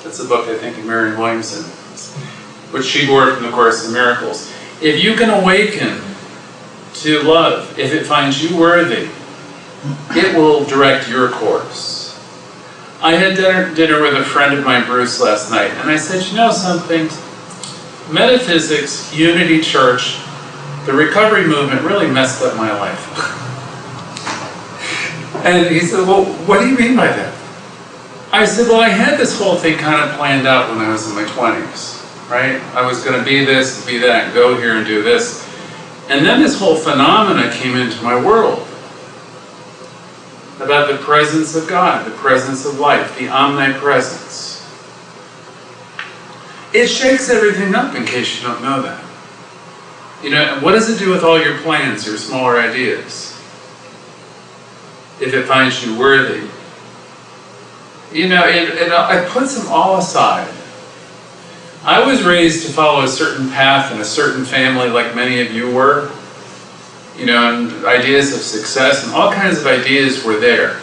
That's a book, I think, of Marion Williamson, which she borrowed from the Course in Miracles. If you can awaken to love, if it finds you worthy, it will direct your course. I had dinner with a friend of mine, Bruce, last night, and I said, you know something? Metaphysics, Unity Church, the recovery movement really messed up my life. And he said, well, what do you mean by that? I said, well, I had this whole thing kind of planned out when I was in my 20s, right? I was going to be this, be that, and go here and do this. And then this whole phenomena came into my world about the presence of God, the presence of life, the omnipresence. It shakes everything up, in case you don't know that. You know, what does it do with all your plans, your smaller ideas? If it finds you worthy. You know, it puts them all aside. I was raised to follow a certain path in a certain family, like many of you were. You know, and ideas of success and all kinds of ideas were there.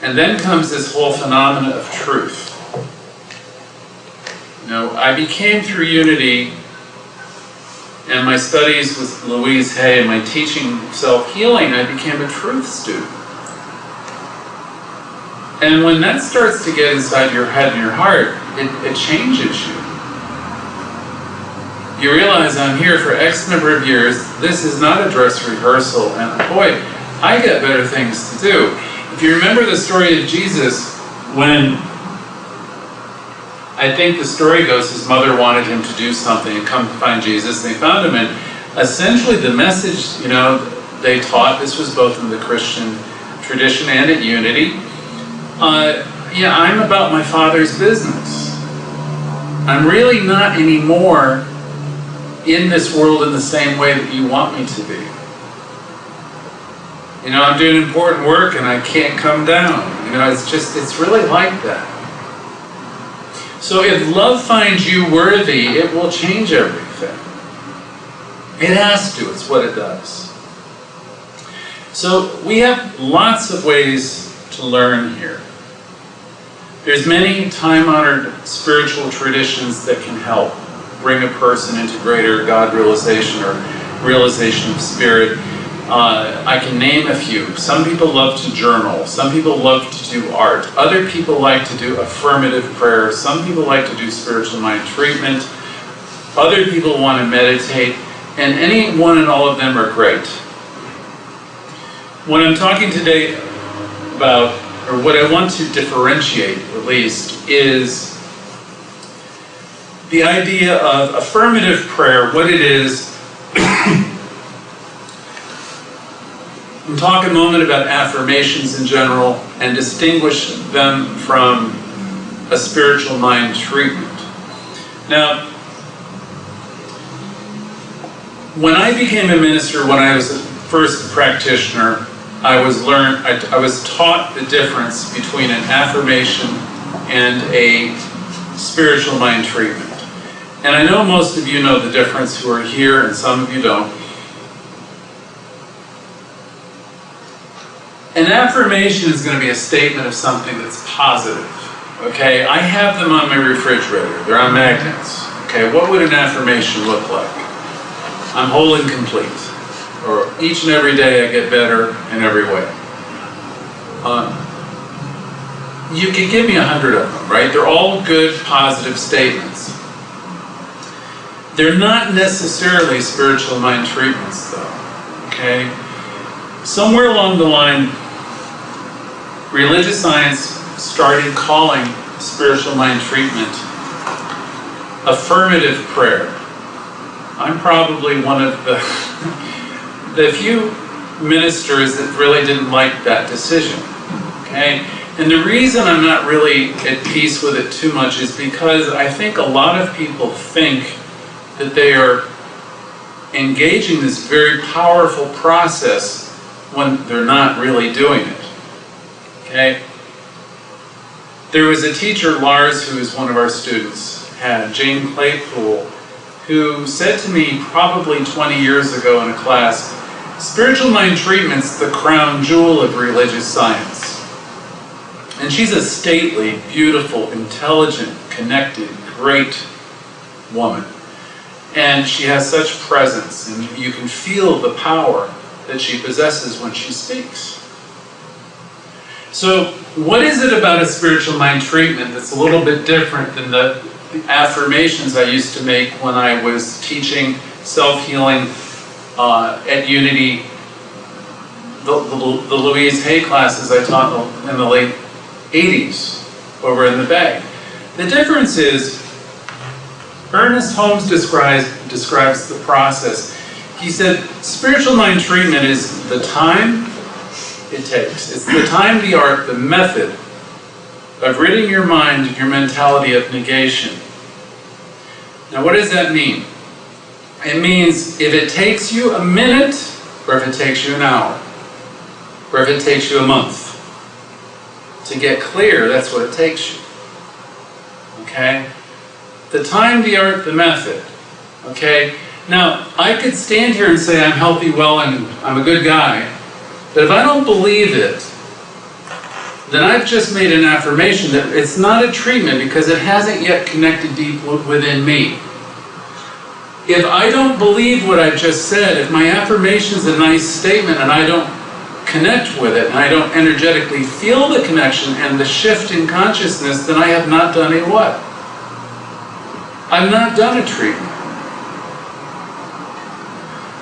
And then comes this whole phenomena of truth. You know, I became, through Unity and my studies with Louise Hay and my teaching self-healing, I became a truth student. And when that starts to get inside your head and your heart, it changes you. You realize I'm here for X number of years, this is not a dress rehearsal, and boy, I got better things to do. If you remember the story of Jesus, when, I think the story goes, his mother wanted him to do something and come to find Jesus, and they found him, and essentially the message, you know, they taught, this was both in the Christian tradition and at Unity, yeah, I'm about my Father's business. I'm really not anymore in this world in the same way that you want me to be. You know, I'm doing important work and I can't come down. You know, it's really like that. So if love finds you worthy, it will change everything. It has to, it's what it does. So we have lots of ways to learn here. There's many time-honored spiritual traditions that can help bring a person into greater God realization or realization of spirit. I can name a few. Some people love to journal. Some people love to do art. Other people like to do affirmative prayer. Some people like to do spiritual mind treatment. Other people want to meditate. And any one and all of them are great. What I'm talking today about, or what I want to differentiate at least, is the idea of affirmative prayer, what it is. I'll talk a moment about affirmations in general and distinguish them from a spiritual mind treatment. Now, when I became a minister, when I was a first practitioner, I was taught the difference between an affirmation and a spiritual mind treatment. And I know most of you know the difference who are here, and some of you don't. An affirmation is going to be a statement of something that's positive. Okay, I have them on my refrigerator. They're on magnets. Okay, what would an affirmation look like? I'm whole and complete. Or each and every day I get better in every way. You can give me 100 of them, right? They're all good, positive statements. They're not necessarily spiritual mind treatments, though. Okay? Somewhere along the line, religious science started calling spiritual mind treatment affirmative prayer. I'm probably one of the few ministers that really didn't like that decision. Okay? And the reason I'm not really at peace with it too much is because I think a lot of people think that they are engaging this very powerful process when they're not really doing it. Okay? There was a teacher, Lars, who is one of our students, had Jane Claypool, who said to me probably 20 years ago in a class, spiritual mind treatment's the crown jewel of religious science. And And she's a stately, beautiful, intelligent, connected, great woman. And she has such presence, and you can feel the power that she possesses when she speaks. So, what is it about a spiritual mind treatment that's a little bit different than the affirmations I used to make when I was teaching self-healing at Unity, the Louise Hay classes I taught in the late 80s over in the Bay? The difference is, Ernest Holmes describes the process. He said, spiritual mind treatment is the time it takes. It's the time, the art, the method of ridding your mind and your mentality of negation. Now, what does that mean? It means if it takes you a minute, or if it takes you an hour, or if it takes you a month to get clear, that's what it takes you. Okay? The time, the art, the method. Okay? Now, I could stand here and say I'm healthy, well, and I'm a good guy, but if I don't believe it, then I've just made an affirmation that it's not a treatment because it hasn't yet connected deep within me. If I don't believe what I've just said, if my affirmation is a nice statement and I don't connect with it, and I don't energetically feel the connection and the shift in consciousness, then I have not done a what? I've not done a treatment.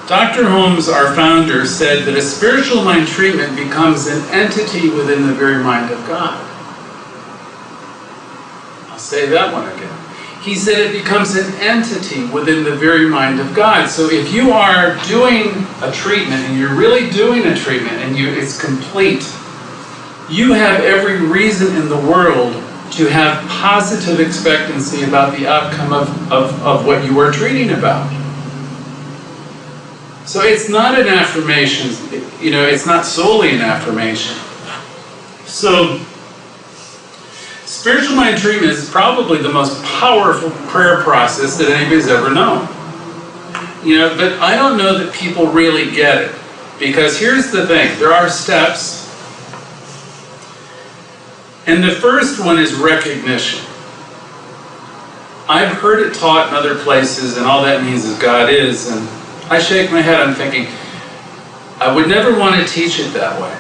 Dr. Holmes, our founder, said that a spiritual mind treatment becomes an entity within the very mind of God. I'll say that one again. He said it becomes an entity within the very mind of God. So if you are doing a treatment, and you're really doing a treatment, and it's complete, you have every reason in the world to have positive expectancy about the outcome of what you are treating about. So it's not an affirmation, it's not solely an affirmation. So, spiritual mind treatment is probably the most powerful prayer process that anybody's ever known. But I don't know that people really get it. Because here's the thing, there are steps. And the first one is recognition. I've heard it taught in other places, and all that means is God is, and I shake my head, I'm thinking, I would never want to teach it that way.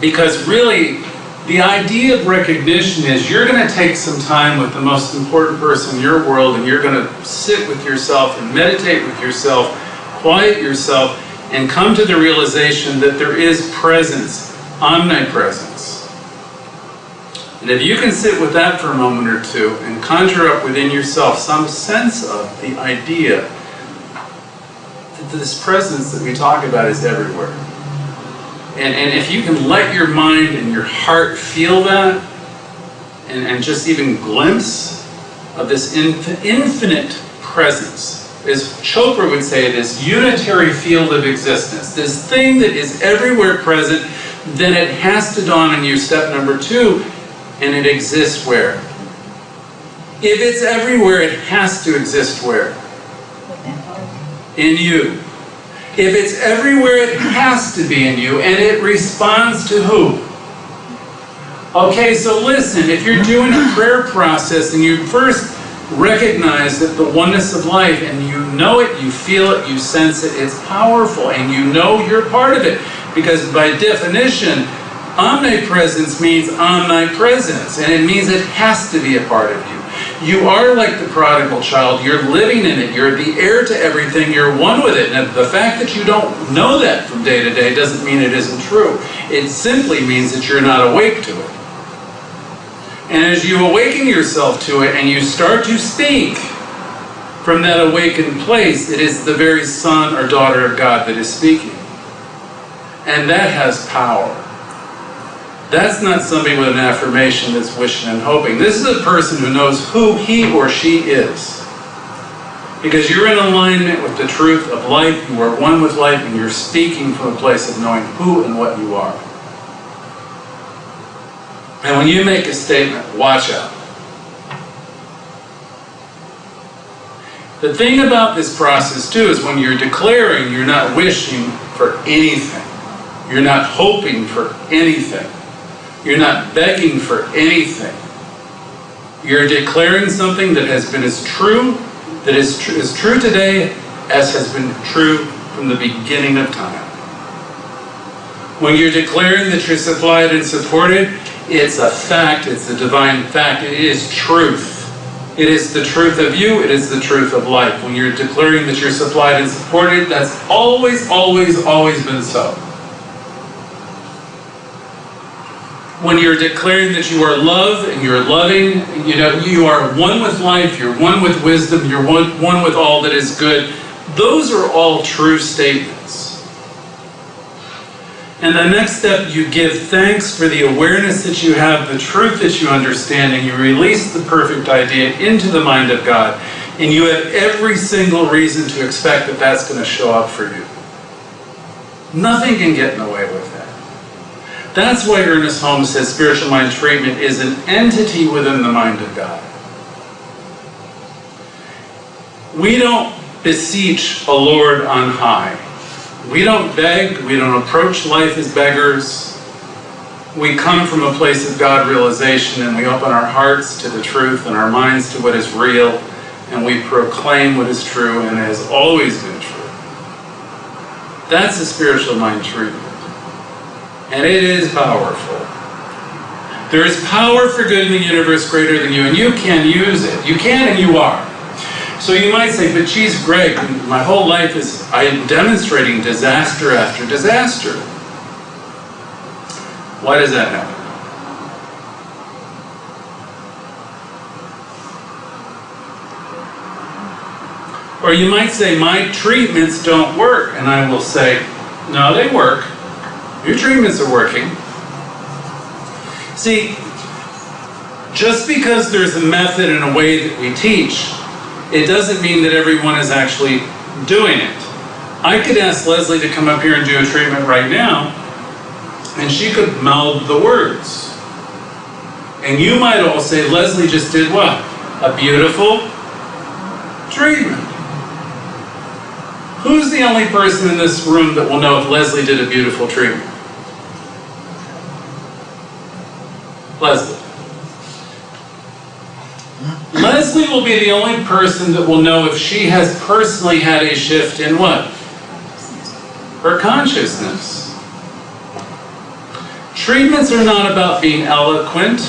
Because really, the idea of recognition is you're going to take some time with the most important person in your world, and you're going to sit with yourself and meditate with yourself, quiet yourself, and come to the realization that there is presence, omnipresence. And if you can sit with that for a moment or two and conjure up within yourself some sense of the idea that this presence that we talk about is everywhere. And if you can let your mind and your heart feel that, and just even glimpse of this infinite presence, as Chopra would say, this unitary field of existence, this thing that is everywhere present, then it has to dawn on you, step number 2, and it exists where? If it's everywhere, it has to exist where? In you. If it's everywhere, it has to be in you, and it responds to who? Okay, so listen, if you're doing a prayer process and you first recognize that the oneness of life, and you know it, you feel it, you sense it, it's powerful, and you know you're part of it, because by definition, omnipresence means omnipresence, and it means it has to be a part of you. You are like the prodigal child. You're living in it. You're the heir to everything. You're one with it. And the fact that you don't know that from day to day doesn't mean it isn't true. It simply means that you're not awake to it. And as you awaken yourself to it and you start to speak from that awakened place, it is the very son or daughter of God that is speaking. And that has power. That's not somebody with an affirmation that's wishing and hoping. This is a person who knows who he or she is. Because you're in alignment with the truth of life, you are one with life, and you're speaking from a place of knowing who and what you are. And when you make a statement, watch out. The thing about this process too is when you're declaring, you're not wishing for anything. You're not hoping for anything. You're not begging for anything. You're declaring something that has been as true, that is true today as has been true from the beginning of time. When you're declaring that you're supplied and supported, it's a fact, it's a divine fact, it is truth. It is the truth of you, it is the truth of life. When you're declaring that you're supplied and supported, that's always, always, always been so. When you're declaring that you are loved and you're loving, you are one with life, you're one with wisdom, you're one with all that is good, those are all true statements. And the next step, you give thanks for the awareness that you have, the truth that you understand, and you release the perfect idea into the mind of God. And you have every single reason to expect that that's going to show up for you. Nothing can get in the way with that. That's why Ernest Holmes says spiritual mind treatment is an entity within the mind of God. We don't beseech a Lord on high. We don't beg, we don't approach life as beggars. We come from a place of God realization and we open our hearts to the truth and our minds to what is real, and we proclaim what is true and has always been true. That's a spiritual mind treatment. And it is powerful. There is power for good in the universe greater than you, and you can use it. You can and you are. So you might say, but geez, Greg, my whole life I am demonstrating disaster after disaster. Why does that happen? Or you might say, my treatments don't work. And I will say, no, they work. Your treatments are working. See, just because there's a method and a way that we teach, it doesn't mean that everyone is actually doing it. I could ask Leslie to come up here and do a treatment right now, and she could mouth the words. And you might all say, Leslie just did what? A beautiful treatment. Who's the only person in this room that will know if Leslie did a beautiful treatment? Leslie. Leslie will be the only person that will know if she has personally had a shift in what? Her consciousness. Treatments are not about being eloquent.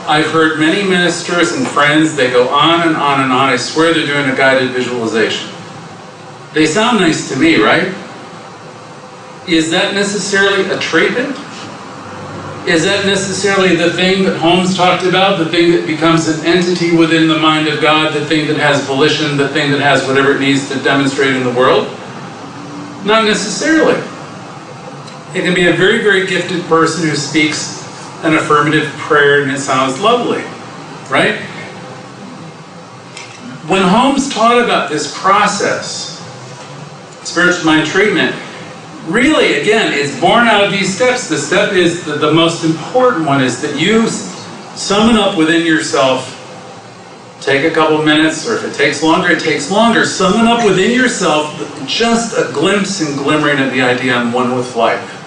I've heard many ministers and friends, they go on and on and on. I swear they're doing a guided visualization. They sound nice to me, right? Is that necessarily a treatment? Is that necessarily the thing that Holmes talked about, the thing that becomes an entity within the mind of God, the thing that has volition, the thing that has whatever it needs to demonstrate in the world? Not necessarily. It can be a very, very gifted person who speaks an affirmative prayer and it sounds lovely, right? When Holmes taught about this process, spiritual mind treatment, really, again, it's born out of these steps. The step is, the most important one is that you summon up within yourself, take a couple of minutes, or if it takes longer, it takes longer. Summon up within yourself just a glimpse and glimmering of the idea, I'm one with life.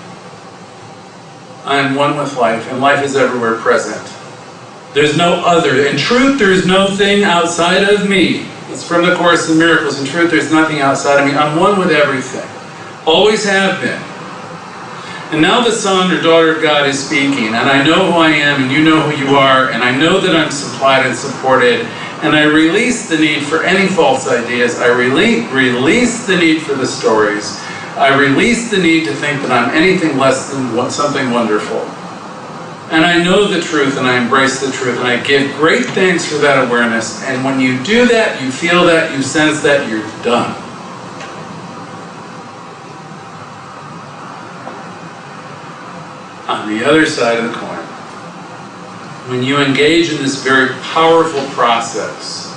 I am one with life, and life is everywhere present. There's no other. In truth, there is no thing outside of me. It's from the Course in Miracles. In truth, there's nothing outside of me. I'm one with everything. Always have been. And now the Son or Daughter of God is speaking, and I know who I am, and you know who you are, and I know that I'm supplied and supported, and I release the need for any false ideas. I release the need for the stories. I release the need to think that I'm anything less than something wonderful. And I know the truth, and I embrace the truth, and I give great thanks for that awareness. And when you do that, you feel that, you sense that, you're done. On the other side of the coin, when you engage in this very powerful process,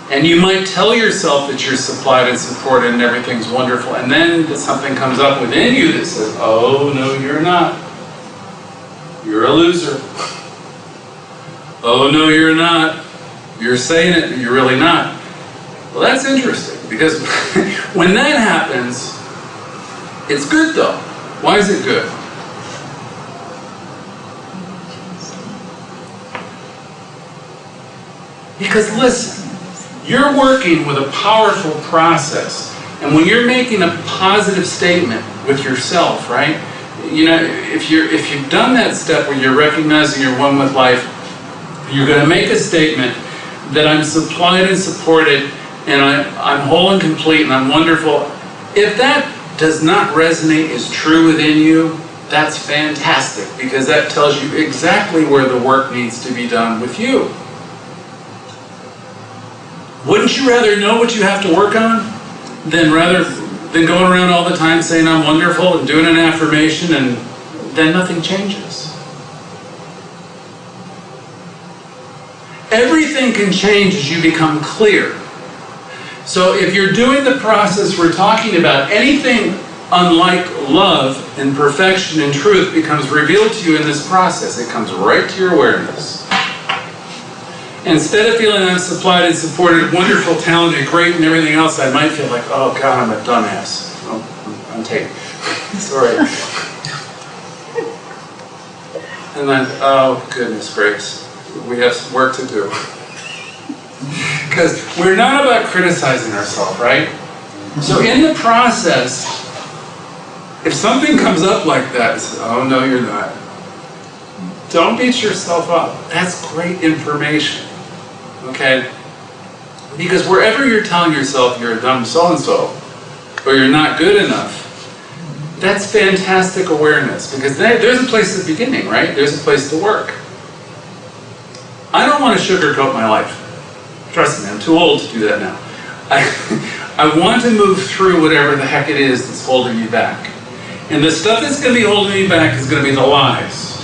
and you might tell yourself that you're supplied and supported and everything's wonderful, and then something comes up within you that says, oh, no, you're not. You're a loser. Oh, no, you're not. You're saying it, but you're really not. Well, that's interesting, because when that happens, it's good, though. Why is it good? Because listen, you're working with a powerful process. And when you're making a positive statement with yourself, right? You know, if you've done that step where you're recognizing you're one with life, you're going to make a statement that I'm supplied and supported, and I'm whole and complete, and I'm wonderful. If that does not resonate as true within you, that's fantastic, because that tells you exactly where the work needs to be done with you. Wouldn't you rather know what you have to work on than going around all the time saying I'm wonderful and doing an affirmation and then nothing changes? Everything can change as you become clear. So if you're doing the process we're talking about, anything unlike love and perfection and truth becomes revealed to you in this process. It comes right to your awareness. Instead of feeling I'm supplied and supported, wonderful, talented, great, and everything else, I might feel like, oh God, I'm a dumbass. Oh, I'm taken. Sorry. And then, oh goodness gracious, we have some work to do. Because we're not about criticizing ourselves, right? So in the process, if something comes up like that, say, oh no, you're not. Don't beat yourself up. That's great information. Okay? Because wherever you're telling yourself you're a dumb so-and-so, or you're not good enough, that's fantastic awareness. Because there's a place at the beginning, right? There's a place to work. I don't want to sugarcoat my life. Trust me, I'm too old to do that now. I want to move through whatever the heck it is that's holding me back. And the stuff that's going to be holding me back is going to be the lies.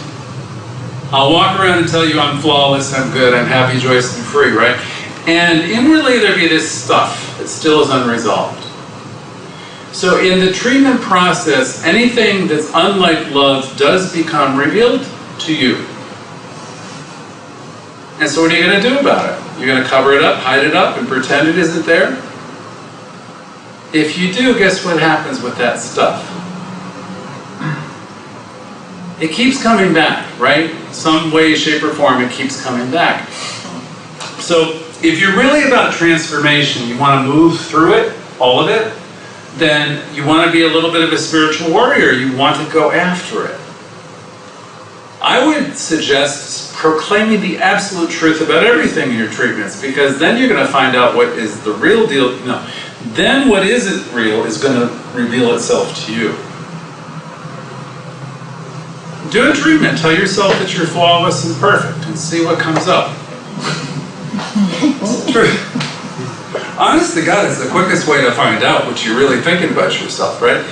I'll walk around and tell you I'm flawless, I'm good, I'm happy, joyous, and free, right? And inwardly there'll be this stuff that still is unresolved. So in the treatment process, anything that's unlike love does become revealed to you. And so what are you going to do about it? You're going to cover it up, hide it up, and pretend it isn't there? If you do, guess what happens with that stuff? It keeps coming back, right? Some way, shape, or form, it keeps coming back. So if you're really about transformation, you want to move through it, all of it, then you want to be a little bit of a spiritual warrior. You want to go after it. I would suggest proclaiming the absolute truth about everything in your treatments, because then you're going to find out what is the real deal. No, then what isn't real is going to reveal itself to you. Do a treatment. Tell yourself that you're flawless and perfect, and see what comes up. It's true. Honest to God, it's the quickest way to find out what you're really thinking about yourself, right?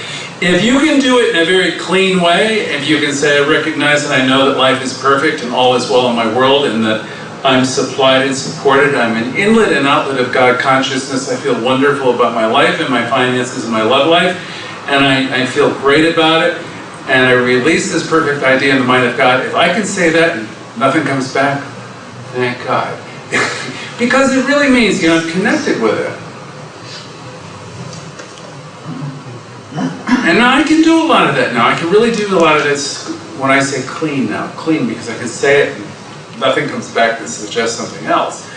If you can do it in a very clean way, if you can say, I recognize and I know that life is perfect and all is well in my world, and that I'm supplied and supported, I'm an inlet and outlet of God consciousness, I feel wonderful about my life and my finances and my love life, and I feel great about it, and I release this perfect idea in the mind of God. If I can say that and nothing comes back, thank God. Because it really means, I'm connected with it. And now I can do a lot of that now. I can really do a lot of this when I say clean now. Clean, because I can say it and nothing comes back that suggests something else.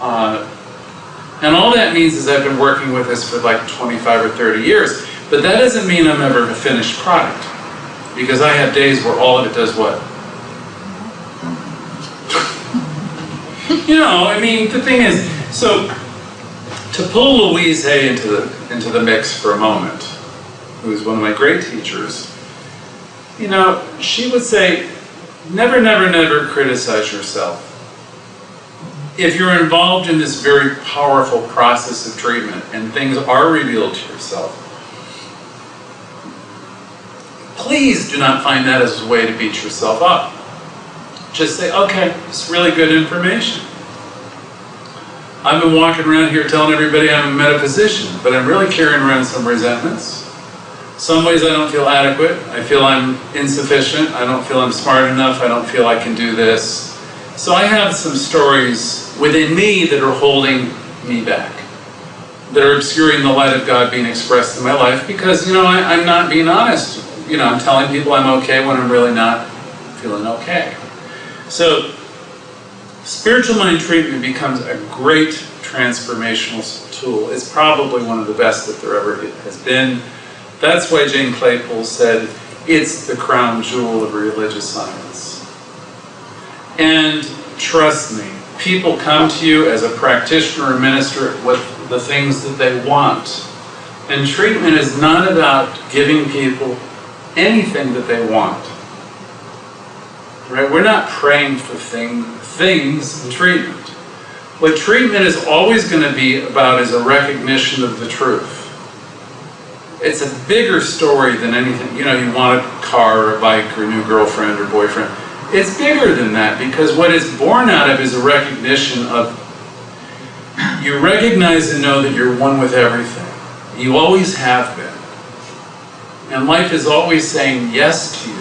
And all that means is I've been working with this for like 25 or 30 years. But that doesn't mean I'm ever a finished product. Because I have days where all of it does what? The thing is, so to pull Louise Hay into the mix for a moment, who's one of my great teachers, she would say, never, never, never criticize yourself. If you're involved in this very powerful process of treatment and things are revealed to yourself, please do not find that as a way to beat yourself up. Just say, okay, it's really good information. I've been walking around here telling everybody I'm a metaphysician, but I'm really carrying around some resentments. Some ways I don't feel adequate. I feel I'm insufficient. I don't feel I'm smart enough. I don't feel I can do this. So I have some stories within me that are holding me back, that are obscuring the light of God being expressed in my life, because, I'm not being honest. I'm telling people I'm okay when I'm really not feeling okay. So Spiritual mind treatment becomes a great transformational tool. It's probably one of the best that there ever has been. That's why Jane Claypool said, it's the crown jewel of religious science. And trust me, people come to you as a practitioner or minister with the things that they want. And treatment is not about giving people anything that they want. Right? We're not praying for things in treatment. What treatment is always going to be about is a recognition of the truth. It's a bigger story than anything. You know, you want a car or a bike or a new girlfriend or boyfriend. It's bigger than that, because what it's born out of is a recognition of, you recognize and know that you're one with everything. You always have been. And life is always saying yes to you.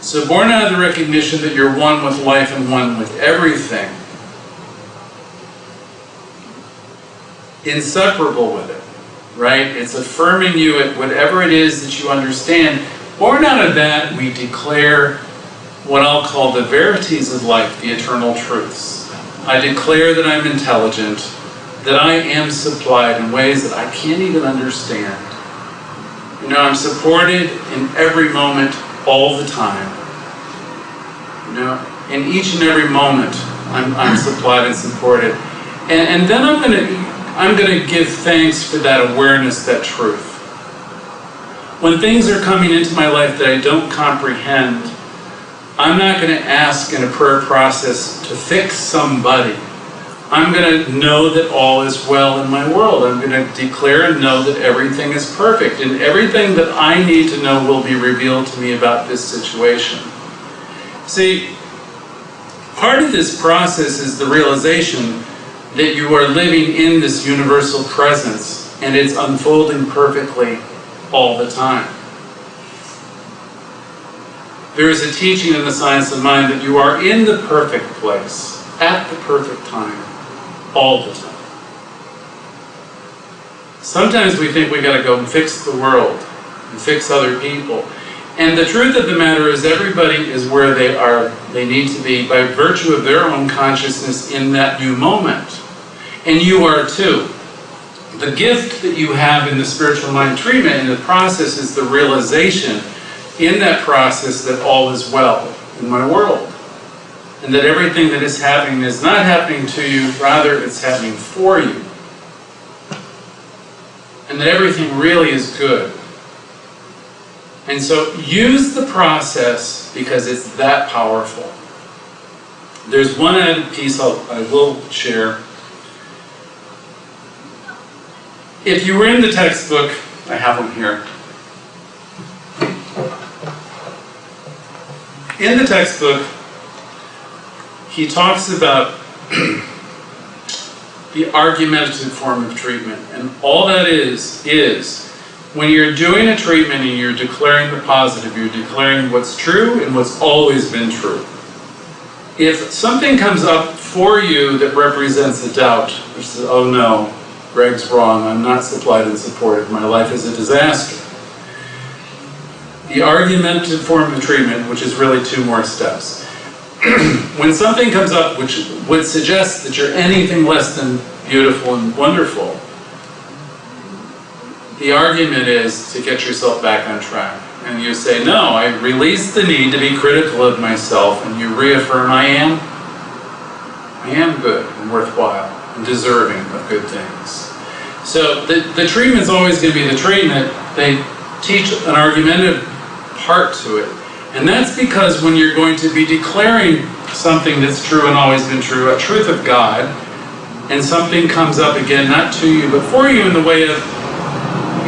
So born out of the recognition that you're one with life and one with everything, inseparable with it, right? It's affirming you at whatever it is that you understand. Born out of that, we declare what I'll call the verities of life, the eternal truths. I declare that I'm intelligent, that I am supplied in ways that I can't even understand. You know, I'm supported in every moment, all the time. You know, in each and every moment, I'm supplied and supported. And then I'm gonna give thanks for that awareness, that truth. When things are coming into my life that I don't comprehend, I'm not going to ask in a prayer process to fix somebody. I'm going to know that all is well in my world. I'm going to declare and know that everything is perfect, and everything that I need to know will be revealed to me about this situation. See, part of this process is the realization that you are living in this universal presence, and it's unfolding perfectly all the time. There is a teaching in the science of mind that you are in the perfect place, at the perfect time, all the time. Sometimes we think we got to go and fix the world and fix other people. And the truth of the matter is, everybody is where they need to be by virtue of their own consciousness in that new moment. And you are too. The gift that you have in the spiritual mind treatment in the process is the realization in that process that all is well in my world. And that everything that is happening is not happening to you, rather it's happening for you. And that everything really is good. And so use the process because it's that powerful. There's one added piece I will share. If you were in the textbook, I have them here. In the textbook, he talks about the argumentative form of treatment. And all that is when you're doing a treatment and you're declaring the positive, you're declaring what's true and what's always been true. If something comes up for you that represents a doubt, which says, oh no, Greg's wrong, I'm not supplied and supported, my life is a disaster. The argumentative form of treatment, which is really 2 more steps. When something comes up which would suggest that you're anything less than beautiful and wonderful, the argument is to get yourself back on track. And you say, no, I release the need to be critical of myself, and you reaffirm I am good and worthwhile and deserving of good things. So the treatment's always going to be the treatment. They teach an argumentative part to it. And that's because when you're going to be declaring something that's true and always been true, a truth of God, and something comes up again, not to you, but for you in the way of,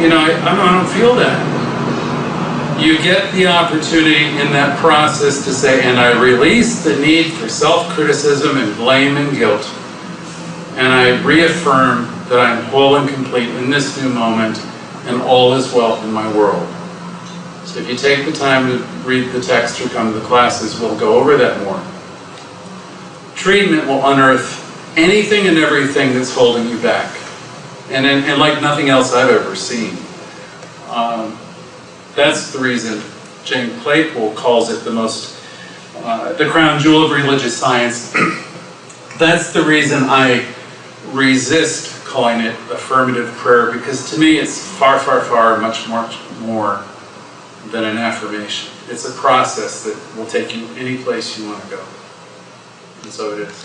you know, I don't feel that. You get the opportunity in that process to say, and I release the need for self-criticism and blame and guilt. And I reaffirm that I'm whole and complete in this new moment, and all is well in my world. So if you take the time to read the text or come to the classes, we'll go over that more. Treatment will unearth anything and everything that's holding you back. And like nothing else I've ever seen. That's the reason Jane Claypool calls it the most the crown jewel of religious science. That's the reason I resist calling it affirmative prayer, because to me it's far, far, far much more than an affirmation. It's a process that will take you any place you want to go. And so it is.